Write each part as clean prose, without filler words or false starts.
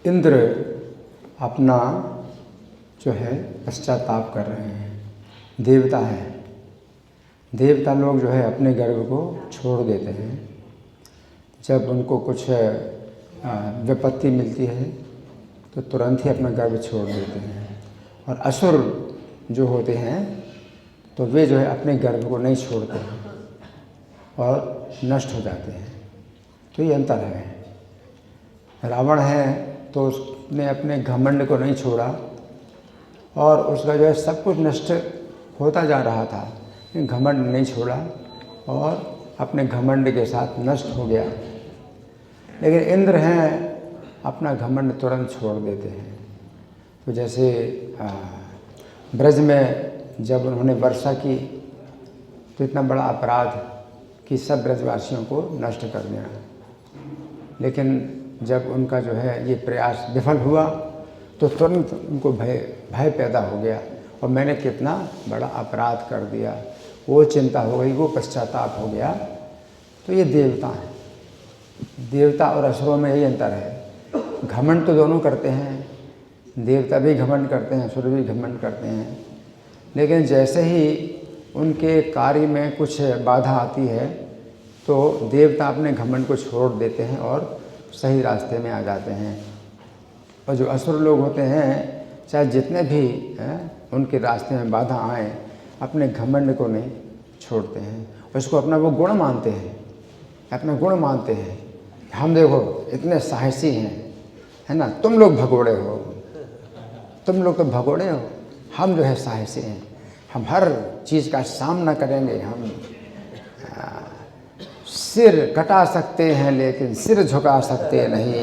इंद्र अपना जो है पश्चाताप कर रहे हैं। देवता है, देवता लोग जो है अपने गर्भ को छोड़ देते हैं जब उनको कुछ विपत्ति मिलती है तो तुरंत ही अपना गर्भ छोड़ देते हैं। और असुर जो होते हैं तो वे जो है अपने गर्भ को नहीं छोड़ते हैं और नष्ट हो जाते हैं। तो ये अंतर है। रावण है तो उसने अपने घमंड को नहीं छोड़ा और उसका जो है सब कुछ नष्ट होता जा रहा था, लेकिन घमंड नहीं छोड़ा और अपने घमंड के साथ नष्ट हो गया। लेकिन इंद्र हैं अपना घमंड तुरंत छोड़ देते हैं। तो जैसे ब्रज में जब उन्होंने वर्षा की तो इतना बड़ा अपराध कि सब ब्रजवासियों को नष्ट कर दिया, लेकिन जब उनका जो है ये प्रयास विफल हुआ तो तुरंत उनको भय पैदा हो गया और मैंने कितना बड़ा अपराध कर दिया, वो चिंता हो गई, वो पश्चाताप हो गया। तो ये देवता हैं। देवता और असुरों में यही अंतर है। घमंड तो दोनों करते हैं, देवता भी घमंड करते हैं, असुर भी घमंड करते हैं, लेकिन जैसे ही उनके कार्य में कुछ बाधा आती है तो देवता अपने घमंड को छोड़ देते हैं और सही रास्ते में आ जाते हैं। और जो असुर लोग होते हैं चाहे जितने भी उनके रास्ते में बाधा आए अपने घमंड को नहीं छोड़ते हैं, उसको अपना वो गुण मानते हैं, अपना गुण मानते हैं। हम देखो इतने साहसी हैं, है ना, तुम लोग भगोड़े हो, तुम लोग तो भगोड़े हो, हम जो है साहसी हैं, हम हर चीज़ का सामना करेंगे, हम सिर कटा सकते हैं लेकिन सिर झुका सकते नहीं।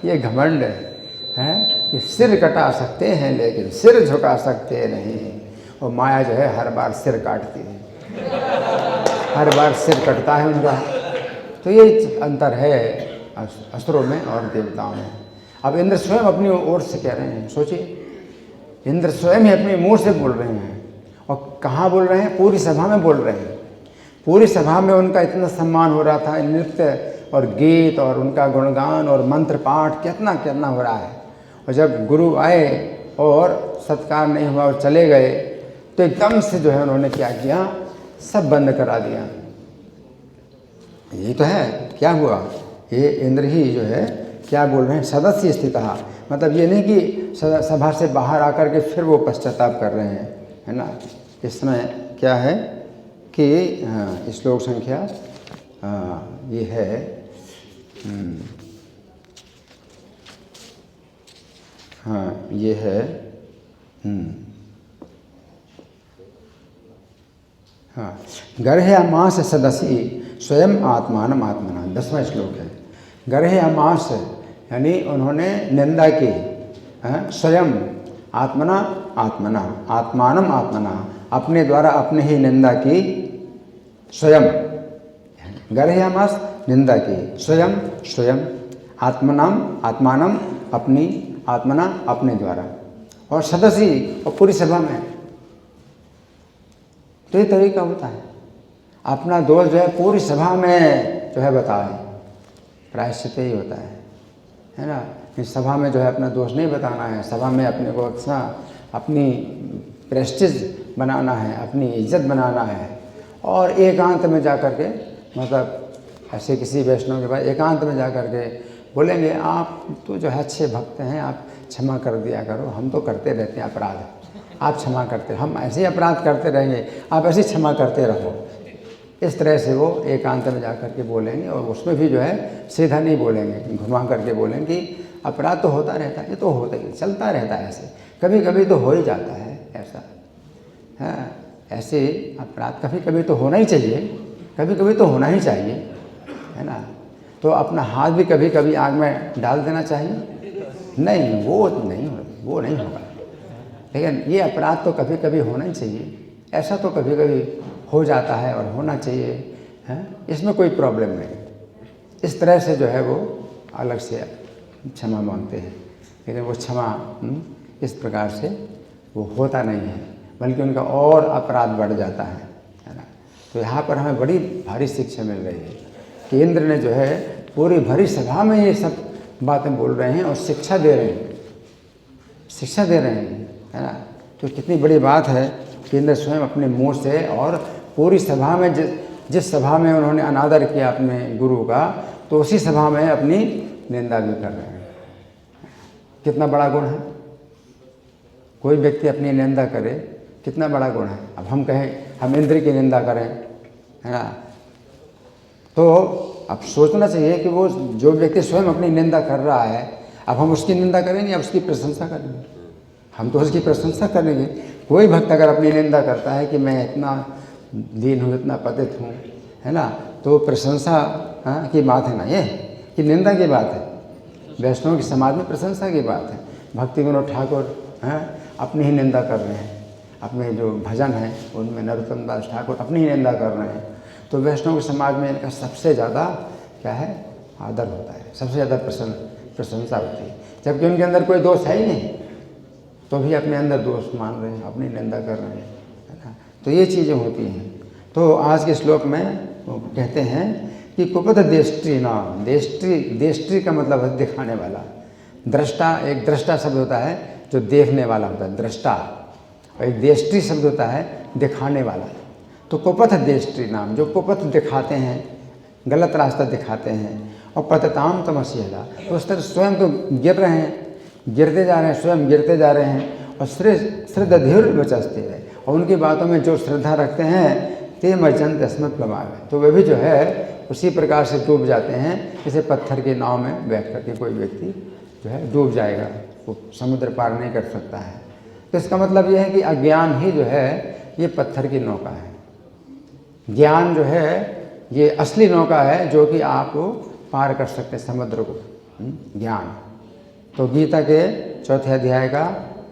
ये घमंड है कि सिर कटा सकते हैं लेकिन सिर झुका सकते नहीं। और माया जो है हर बार सिर काटती है, हर बार सिर कटता है उनका। तो ये अंतर है असुरों में और देवताओं में। अब इंद्र स्वयं अपनी ओर से कह रहे हैं, सोचिए, इंद्र स्वयं ही अपने मुंह से बोल रहे हैं। और कहाँ बोल रहे हैं? पूरी सभा में बोल रहे हैं। पूरी सभा में उनका इतना सम्मान हो रहा था, नृत्य और गीत और उनका गुणगान और मंत्र पाठ कितना कितना हो रहा है। और जब गुरु आए और सत्कार नहीं हुआ और चले गए तो एकदम से जो है उन्होंने क्या किया, सब बंद करा दिया। यही तो है, क्या हुआ? ये इंद्र ही जो है क्या बोल रहे हैं, सदस्य स्थितः, मतलब ये नहीं कि सभा से बाहर आकर के फिर वो पश्चाताप कर रहे हैं, है ना। इसमें क्या है कि श्लोक संख्या ये है हाँ ये है हाँ, गर्हे अमास सदसी स्वयं आत्मानम आत्मना, 10वां श्लोक है। गर्हे अमास यानी उन्होंने निंदा की, स्वयं आत्मना आत्मना, आत्मानम आत्मना, अपने द्वारा अपने ही निंदा की, स्वयं। गर्हे अमास निंदा की, स्वयं स्वयं, आत्मनाम आत्मानम अपनी, आत्मना अपने द्वारा, और सदसी और पूरी सभा में। तो ये तरीका होता है, अपना दोष जो है पूरी सभा में जो है बताए, प्रायश्चित ही होता है ना। इस सभा में जो है अपना दोष नहीं बताना है, सभा में अपने को अच्छा अपनी प्रेस्टीज बनाना है, अपनी इज्जत बनाना है। और एकांत में जा कर के, मतलब ऐसे किसी वैष्णव के पास एकांत में जा कर के बोलेंगे, आप तो जो है अच्छे भक्त हैं, आप क्षमा कर दिया करो, हम तो करते रहते हैं अपराध, आप क्षमा करते, हम ऐसे ही अपराध करते रहेंगे, आप ऐसे ही क्षमा करते रहो। इस तरह से वो एकांत में जा कर के बोलेंगे। और उसमें भी जो है सीधा नहीं बोलेंगे, घुमा करके बोलेंगे कि अपराध तो होता रहता है, ये तो होता ही चलता रहता है, ऐसे कभी कभी तो हो ही जाता है ऐसा, हाँ, ऐसे अपराध कभी कभी तो होना ही चाहिए, कभी कभी तो होना ही चाहिए, है ना। तो अपना हाथ भी कभी कभी आग में डाल देना चाहिए? नहीं, वो नहीं होगा। लेकिन ये अपराध तो कभी कभी होना ही चाहिए, ऐसा तो कभी कभी हो जाता है और होना चाहिए, है, इसमें कोई प्रॉब्लम नहीं। इस तरह से जो है वो अलग से क्षमा मांगते हैं, लेकिन वो क्षमा इस प्रकार से वो होता नहीं है, बल्कि उनका और अपराध बढ़ जाता है ना। तो यहाँ पर हमें बड़ी भारी शिक्षा मिल रही है कि इंद्र ने जो है पूरी भरी सभा में ये सब बातें बोल रहे हैं और शिक्षा दे रहे हैं, शिक्षा दे रहे हैं, है ना। तो कितनी बड़ी बात है कि इंद्र स्वयं अपने मुंह से और पूरी सभा में जिस सभा में उन्होंने अनादर किया अपने गुरु का, तो उसी सभा में अपनी निंदा भी कर रहे हैं। कितना बड़ा गुण है, कोई व्यक्ति अपनी निंदा करे, कितना बड़ा गुण है। अब हम कहें हम इंद्र की निंदा करें, है ना, तो अब सोचना चाहिए कि वो जो व्यक्ति स्वयं अपनी निंदा कर रहा है, अब हम उसकी निंदा करेंगे या उसकी प्रशंसा करेंगे? हम तो उसकी प्रशंसा करेंगे। कोई भक्त अगर अपनी निंदा करता है कि मैं इतना दीन हूँ, इतना पतित हूँ, है ना, तो प्रशंसा की बात है ना, ये कि निंदा की बात है। वैष्णव के समाज में प्रशंसा की बात है। भक्ति विनोद ठाकुर हैं अपनी ही निंदा कर रहे हैं, अपने जो भजन हैं उनमें नरोत्तम दास ठाकुर अपनी ही निंदा कर रहे हैं। तो वैष्णव के समाज में इनका सबसे ज़्यादा क्या है, आदर होता है, सबसे ज़्यादा प्रशंसा होती है। जबकि उनके अंदर कोई दोष है ही नहीं, तो भी अपने अंदर दोष मान रहे हैं, अपनी निंदा कर रहे हैं, है ना। तो ये चीज़ें होती हैं। तो आज के श्लोक में वो कहते हैं कि कुपथ देष्टि नाम, देष्टि का मतलब है दिखाने वाला। दृष्टा, एक दृष्टा शब्द होता है जो देखने वाला होता है, दृष्टा, और एक देष्टि शब्द होता है दिखाने वाला। तो कुपथ देष्टि नाम, जो कुपथ दिखाते हैं, गलत रास्ता दिखाते हैं, और पतताम तमस्यला, तो उस तरह स्वयं तो गिर रहे हैं, गिरते जा रहे हैं, स्वयं गिरते जा रहे हैं, और श्रद्धाधीर बचस्ते हैं, और उनकी बातों में जो श्रद्धा रखते हैं ते मर्जन तस्मत प्लवावे, तो वे भी जो है उसी प्रकार से डूब जाते हैं जैसे पत्थर की नाव में बैठ करके कोई व्यक्ति जो है डूब जाएगा, वो समुद्र पार नहीं कर सकता है। तो इसका मतलब ये है कि अज्ञान ही जो है ये पत्थर की नौका है, ज्ञान जो है ये असली नौका है जो कि आप पार कर सकते हैं समुद्र को, ज्ञान। तो गीता के चौथे अध्याय का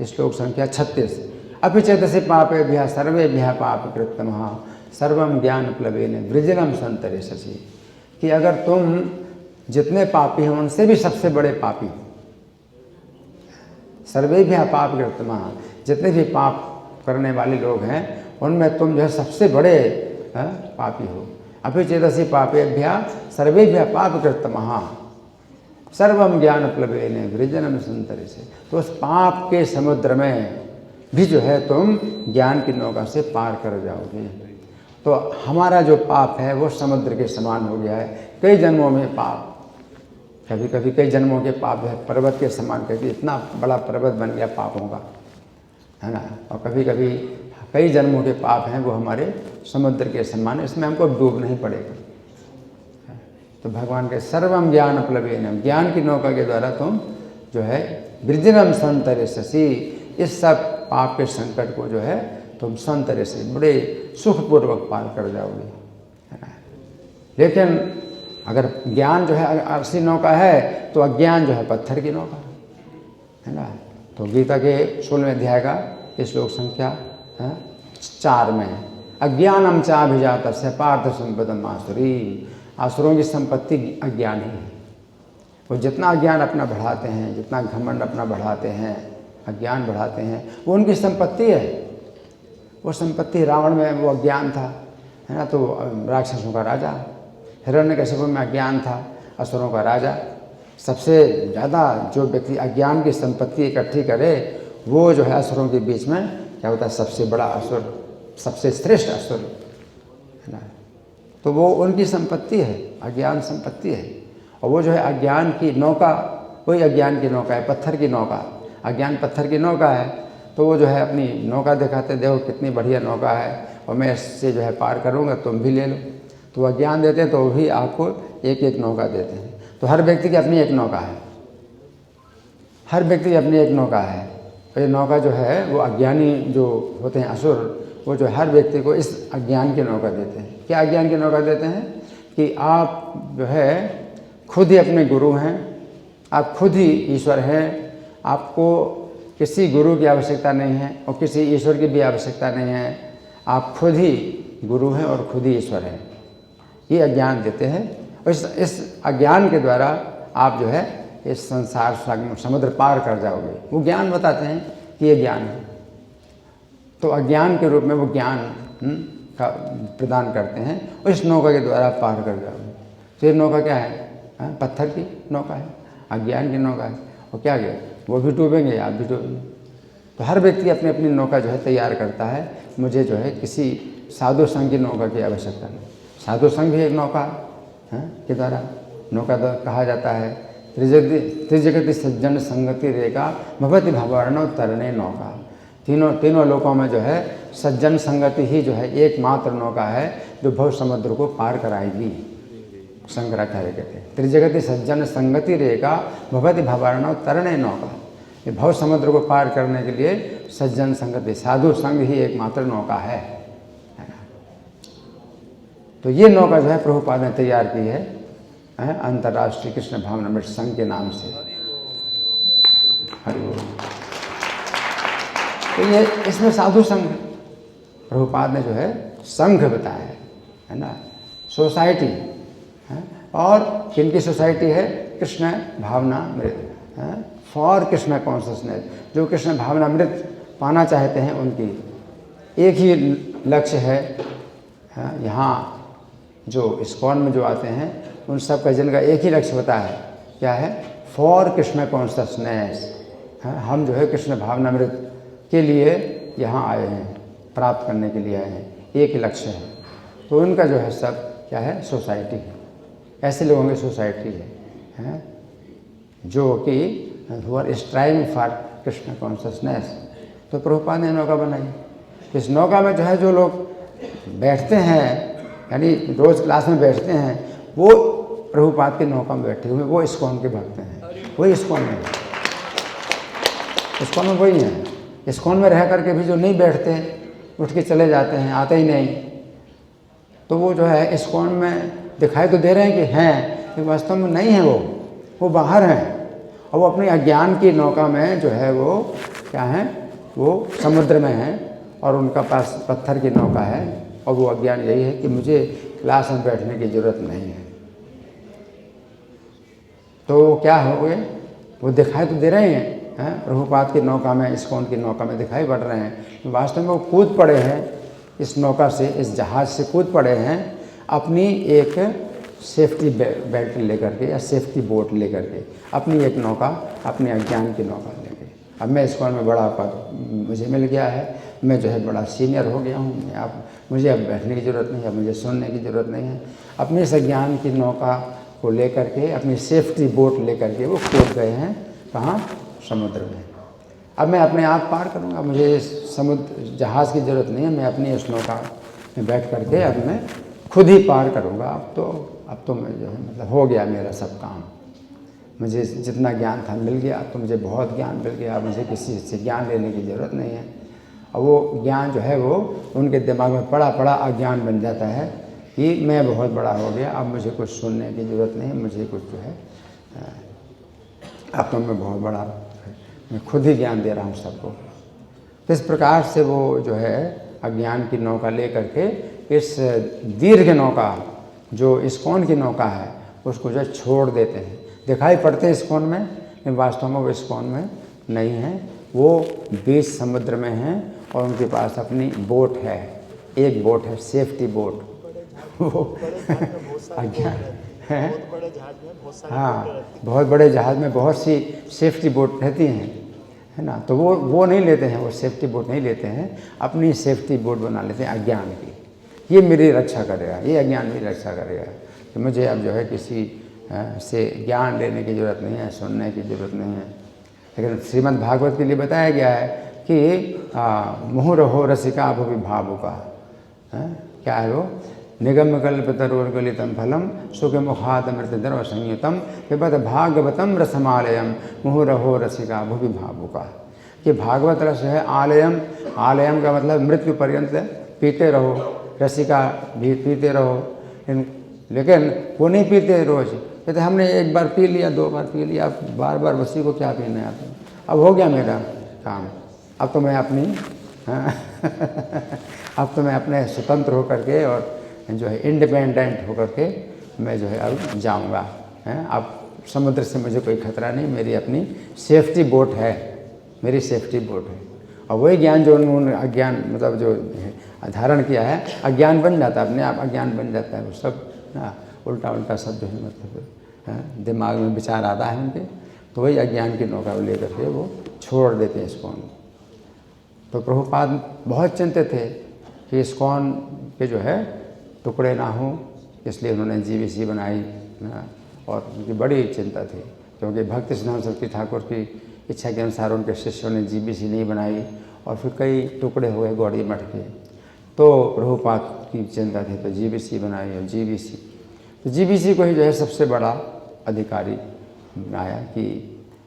श्लोक संख्या 36, अपि चेतसि पापेभ्यः सर्वेभ्यः पापकृत्तमः सर्वम ज्ञान प्लवेन वृजनम संतरेषसि, कि अगर तुम जितने पापी हो उनसे भी सबसे बड़े पापी, सर्वेभ्यः पापकृत्तमः, जितने भी पाप करने वाले लोग हैं उनमें तुम जो है सबसे बड़े पापी हो। अपि चेतसि पापेभ्यः सर्वेभ्यः पापकृत्तमः सर्वम ज्ञान प्लवेन वृजनम संतरेषसि, तो उस पाप के समुद्र में भी जो है तुम ज्ञान की नौका से पार कर जाओगे। तो हमारा जो पाप है वो समुद्र के समान हो गया है। कई जन्मों में पाप, कभी कभी कई जन्मों के पाप है पर्वत के समान, कभी इतना बड़ा पर्वत बन गया पापों का, है ना। और कभी कभी कई जन्मों के पाप हैं वो हमारे समुद्र के समान, इसमें हमको डूब नहीं पड़ेगा। तो भगवान के सर्वम ज्ञान प्लवेन, ज्ञान की नौका के द्वारा तुम जो है वृजनम संतरेषसि, इस सब पाप के संकट को जो है तुम संतरे से बड़े सुखपूर्वक पार कर जाओगे, है ना। लेकिन अगर ज्ञान जो है असली नौका है तो अज्ञान जो है पत्थर की नौका है ना। तो गीता के 16वें अध्याय का श्लोक संख्या 4 में, अज्ञानम चाभिजातस्य पार्थ संपदम आसुरी, आसुरों की संपत्ति अज्ञान ही है। वो जितना अज्ञान अपना बढ़ाते हैं, जितना घमंड अपना बढ़ाते हैं, अज्ञान बढ़ाते हैं, वो उनकी संपत्ति है। वो संपत्ति रावण में वो अज्ञान था, है ना, तो राक्षसों का राजा, हिरण्यकशिपु में अज्ञान था, असुरों का राजा। सबसे ज़्यादा जो व्यक्ति अज्ञान की संपत्ति इकट्ठी करे वो जो है असुरों के बीच में क्या होता है, सबसे बड़ा असुर, सबसे श्रेष्ठ असुर, है ना। तो वो उनकी संपत्ति है, अज्ञान संपत्ति है। और वो जो है अज्ञान की नौका, वही अज्ञान की नौका है, पत्थर की नौका, अज्ञान पत्थर की नौका है। तो वो जो है अपनी नौका दिखाते, देखो कितनी बढ़िया नौका है और मैं इससे जो है पार करूँगा, तुम भी ले लो। तो वो ज्ञान देते हैं तो वो भी आपको एक एक नौका देते हैं। तो हर व्यक्ति की अपनी एक नौका है, हर व्यक्ति की अपनी एक नौका है। और ये नौका जो है वो अज्ञानी जो होते हैं असुर, वो जो हर व्यक्ति को इस अज्ञान की नौका देते हैं। क्या अज्ञान की नौका देते हैं कि आप जो है खुद ही अपने गुरु हैं, आप खुद ही ईश्वर हैं, आपको किसी गुरु की आवश्यकता नहीं है और किसी ईश्वर की भी आवश्यकता नहीं है, आप खुद ही गुरु हैं और खुद ही ईश्वर हैं। ये अज्ञान देते हैं और इस अज्ञान के द्वारा आप जो है इस संसार समुद्र पार कर जाओगे। वो ज्ञान बताते हैं कि ये ज्ञान है, तो अज्ञान के रूप में वो ज्ञान का प्रदान करते हैं और इस नौका के द्वारा पार कर जाओगे। तो ये नौका क्या है? पत्थर की नौका है, अज्ञान की नौका है। और क्या गया, वो भी डूबेंगे, आप भी डूबेंगे। तो हर व्यक्ति अपनी अपनी नौका जो है तैयार करता है। मुझे जो है किसी साधु संघ की नौका की आवश्यकता नहीं। साधु संघ भी एक नौका है के द्वारा नौका कहा जाता है। त्रिजगति सज्जन संगति रेखा भगवती भवारणो तरणे नौका। तीनों लोकों में जो है सज्जन संगति ही जो है एकमात्र नौका है जो भव समुद्र को पार कराएगी। शंकराचार्य कहते हैं त्रिजगति सज्जन संगति रेखा भगवती भवारणो तरणे नौका। ये भव समुद्र को पार करने के लिए सज्जन संगति, साधु संग ही एकमात्र नौका है ना। तो ये नौका जो है प्रभुपाद ने तैयार की है अंतर्राष्ट्रीय कृष्ण भावनामृत संघ के नाम से। तो ये इसमें साधु संघ प्रभुपाद ने जो है संघ बताया है ना, सोसाइटी है। और किनकी सोसाइटी है? Krishna Bhavanamrit, for Krishna consciousness. जो कृष्ण भावनामृत पाना चाहते हैं उनकी एक ही लक्ष्य है। यहाँ जो इस्कॉन में जो आते हैं उन सब का जिनका एक ही लक्ष्य होता है, क्या है? For Krishna consciousness. हम जो है कृष्ण भावनामृत के लिए यहाँ आए हैं, प्राप्त करने के लिए आए हैं, एक ही लक्ष्य है। तो उनका जो है सब क्या है? सोसाइटी है। ऐसे लोगों की सोसाइटी है जो कि who are striving for Krishna consciousness. तो प्रभुपाद ने नौका बनाई। इस नौका में जो है जो लोग बैठते हैं, यानी रोज़ क्लास में बैठते हैं, वो प्रभुपाद की नौका में बैठे हुए वो इस्कॉन के भक्त हैं। वही इस्कॉन में, इस्कॉन में वही हैं। इस्कॉन में रह करके भी जो नहीं बैठते, उठ के चले जाते हैं, आते ही नहीं, तो वो जो है इस्कॉन में दिखाई तो दे रहे हैं कि हैं, लेकिन वास्तव में नहीं है। वो बाहर हैं और वो अपनी अज्ञान की नौका में जो है वो क्या है? वो समुद्र में है और उनका पास पत्थर की नौका है। और वो अज्ञान यही है कि मुझे क्लास में बैठने की ज़रूरत नहीं है। तो क्या हो गए? वो दिखाई तो दे रहे हैं प्रभुपाद की नौका में, इस्कॉन की नौका में दिखाई पड़ रहे हैं। वास्तव में वो कूद पड़े हैं इस नौका से, इस जहाज़ से कूद पड़े हैं अपनी एक सेफ्टी बेल्ट लेकर के या सेफ्टी बोट लेकर के, अपनी एक नौका, अपने अज्ञान की नौका लेकर। अब मैं इस्कॉन में बड़ा पद मुझे मिल गया है, मैं जो है बड़ा सीनियर हो गया हूँ, मुझे अब बैठने की ज़रूरत नहीं है, अब मुझे सुनने की ज़रूरत नहीं है। अपने इस अज्ञान की नौका को लेकर के, अपनी सेफ्टी बोट लेकर के वो कूद गए हैं कहाँ? समुद्र में। अब मैं अपने आप पार करूँगा, मुझे समुद्र जहाज़ की ज़रूरत नहीं है, मैं अपनी उस नौका में बैठ करके अब मैं खुद ही पार करूँगा। अब तो मैं जो है मतलब हो गया मेरा सब काम, मुझे जितना ज्ञान था मिल गया। अब तो मुझे बहुत ज्ञान मिल गया, अब मुझे किसी से ज्ञान लेने की ज़रूरत नहीं है। और वो ज्ञान जो है वो उनके दिमाग में पड़ा अज्ञान बन जाता है कि मैं बहुत बड़ा हो गया, अब मुझे कुछ सुनने की ज़रूरत नहीं है, मुझे कुछ जो है अब तो मैं बहुत बड़ा, मैं खुद ही ज्ञान दे रहा हूँ सबको। तो इस प्रकार से वो जो है अज्ञान की नौका ले करके इस दीर्घ नौका जो इस्कॉन की नौका है उसको जो छोड़ देते हैं। दिखाई पड़ते हैं इस्कॉन में, लेकिन वास्तव में वो इस्कॉन में नहीं है, वो बीच समुद्र में हैं और उनके पास अपनी बोट है, एक बोट है, सेफ्टी बोट। वो अज्ञान है, हाँ, बहुत बड़े जहाज़ में बहुत सी सेफ्टी बोट रहती हैं, है ना। तो वो नहीं लेते हैं, वो सेफ्टी बोट नहीं लेते हैं, अपनी सेफ्टी बोट बना लेते हैं अज्ञान की। ये मेरी रक्षा करेगा, ये अज्ञान मेरी रक्षा करेगा। तो मुझे अब जो है किसी से ज्ञान लेने की ज़रूरत नहीं है, सुनने की ज़रूरत नहीं है। लेकिन श्रीमद् भागवत के लिए बताया गया है कि मुहुरहो रसिका भुवि भावुका, क्या है वो? निगम कल्पतरुर्गलितम फलम सुख मुखाद अमृतधर्म संयुतम पिबत भागवतम रसमालयम मुहुरहो रसिका भुवि भावुका। ये भागवत रस है आलयम, आलयम का मतलब मृत्यु पर्यंत पीते रहो, रसिका भी पीते रहो। लेकिन वो नहीं पीते रोज़, कहते हमने एक बार पी लिया, 2 बार पी लिया, अब बार बार उसी को क्या पीना है? अब हो गया मेरा काम, अब तो मैं अपनी अब तो मैं अपने स्वतंत्र होकर के और जो है इंडिपेंडेंट होकर के मैं जो है अब जाऊंगा। अब समुद्र से मुझे कोई खतरा नहीं, मेरी अपनी सेफ्टी बोट है, मेरी सेफ्टी बोट है। और वही ज्ञान जो उन्होंने अज्ञान मतलब जो धारण किया है, अज्ञान बन जाता है, अपने आप अज्ञान बन जाता है वो सब ना। उल्टा उल्टा सब जो है मतलब दिमाग में विचार आता है उनके, तो वही अज्ञान की नौका लेकर के वो छोड़ देते हैं इस्कॉन। तो प्रभुपाद बहुत चिंतित थे कि इस्कॉन के जो है टुकड़े ना हों, इसलिए उन्होंने जीवीसी बनाई ना, और उनकी बड़ी चिंता थी, क्योंकि भक्ति सिद्धांत सरस्वती ठाकुर की इच्छा के अनुसार उनके शिष्यों ने जीवीसी नहीं बनाई और फिर कई टुकड़े हुए गौड़ी मठ के। तो प्रभुपाद की चिंता थी, तो जीवीसी बनाई और जीवीसी, तो जीवीसी को ही जो है सबसे बड़ा अधिकारी बनाया कि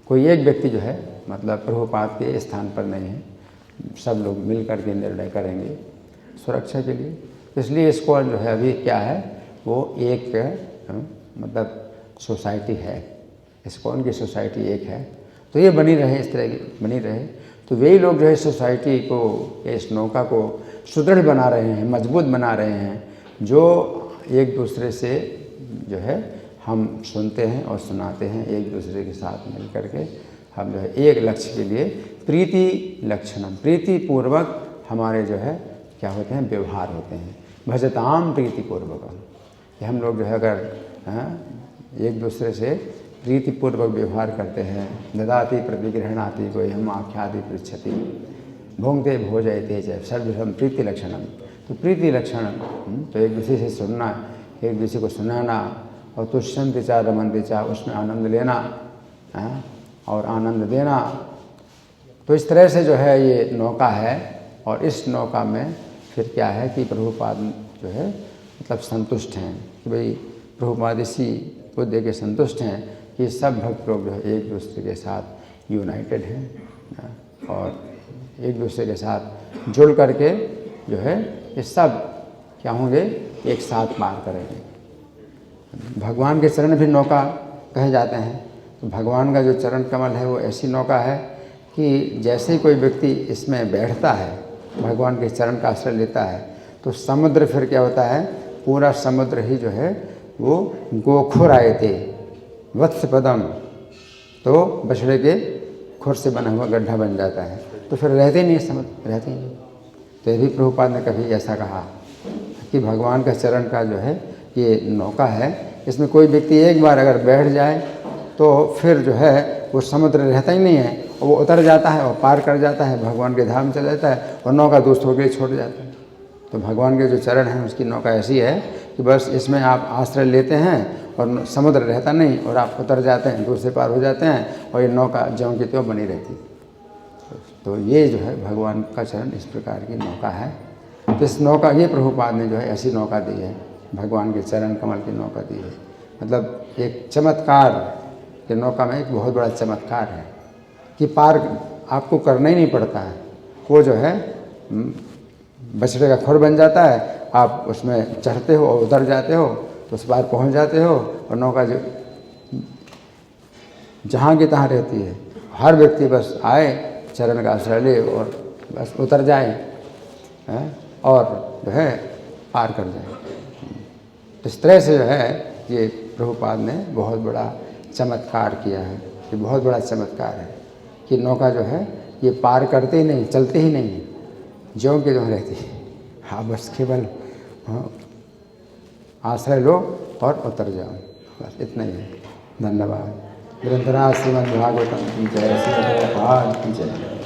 कोई एक व्यक्ति जो है मतलब प्रभुपाद के स्थान पर नहीं है, सब लोग मिल कर के निर्णय करेंगे सुरक्षा के लिए। इसलिए इसको जो है अभी क्या है, वो एक मतलब सोसाइटी है, इस्कॉन की सोसाइटी एक है, तो ये बनी रहे, इस तरह की बनी रहे। तो वही लोग जो है सोसाइटी को, इस नौका को सुदृढ़ बना रहे हैं, मजबूत बना रहे हैं, जो एक दूसरे से जो है हम सुनते हैं और सुनाते हैं, एक दूसरे के साथ मिल करके हम जो है एक लक्ष्य के लिए प्रीति लक्षणम, प्रीतिपूर्वक हमारे जो है क्या होते हैं, व्यवहार होते हैं। भजताम प्रीतिपूर्वकम, कि हम लोग जो है अगर एक दूसरे से प्रीतिपूर्वक व्यवहार करते हैं। ददाति प्रतिगृहणाति कोई हम आख्याति पृच्छति भोंगते भोजयते च सर्वम प्रीति लक्षणम। तो प्रीति लक्षण तो एक दूसरे से सुनना, एक दूसरे को सुनाना, और तुष्यंति चा रमन्ति चा, उसमें आनंद लेना और आनंद देना। तो इस तरह से जो है ये नौका है, और इस नौका में फिर क्या है कि प्रभुपाद जो है मतलब संतुष्ट हैं कि भाई प्रभुपाद इसी को दे के संतुष्ट हैं कि सब भक्त लोग जो है एक दूसरे के साथ यूनाइटेड हैं और एक दूसरे के साथ जुड़ करके जो है ये सब क्या होंगे, एक साथ पार करेंगे। भगवान के चरण भी नौका कहे जाते हैं। तो भगवान का जो चरण कमल है वो ऐसी नौका है कि जैसे ही कोई व्यक्ति इसमें बैठता है, भगवान के चरण का आश्रय लेता है, तो समुद्र फिर क्या होता है, पूरा समुद्र ही जो है वो गोखुर आए थे वत्स पदम, तो बछड़े के खुर से बना हुआ गड्ढा बन जाता है, तो फिर रहते नहीं समुद्र, रहते नहीं। तो ये भी प्रभुपाद ने कभी ऐसा कहा कि भगवान का चरण का जो है ये नौका है, इसमें कोई व्यक्ति एक बार अगर बैठ जाए तो फिर जो है वो समुद्र रहता ही नहीं है, और वो उतर जाता है और पार कर जाता है, भगवान के धाम चला जाता है, और नौका दोस्त होकर छोड़ जाता है। तो भगवान के जो चरण हैं उसकी नौका ऐसी है कि बस इसमें आप आश्रय लेते हैं और समुद्र रहता नहीं, और आप उतर जाते हैं, दूर से पार हो जाते हैं, और ये नौका ज्यों की त्यों बनी रहती। तो ये जो है भगवान का चरण इस प्रकार की नौका है। तो इस नौका, ये प्रभुपाद ने जो है ऐसी नौका दी है, भगवान के चरण कमल की नौका दी है। मतलब एक चमत्कार के नौका में एक बहुत बड़ा चमत्कार है कि पार आपको करना ही नहीं पड़ता है, वो जो है बछड़े का खुर बन जाता है, आप उसमें चढ़ते हो और उतर जाते हो, तो उस पार पहुंच जाते हो, और नौका जो जहाँ की तहाँ रहती है। हर व्यक्ति बस आए, चरण का आश्रय ले और बस उतर जाए और जो है पार कर जाए। इस तरह से जो है ये प्रभुपाद ने बहुत बड़ा चमत्कार किया है। ये बहुत बड़ा चमत्कार है कि नौका जो है ये पार करते ही नहीं, चलते ही नहीं है, ज्यों के ज्यों रहती है। हाँ, बस केवल आश्रय लो और उतर जाओ, बस इतना ही है। धन्यवाद। निरंतरा श्रीमद् भागवतम की जय, श्री प्रभुपाद की जय।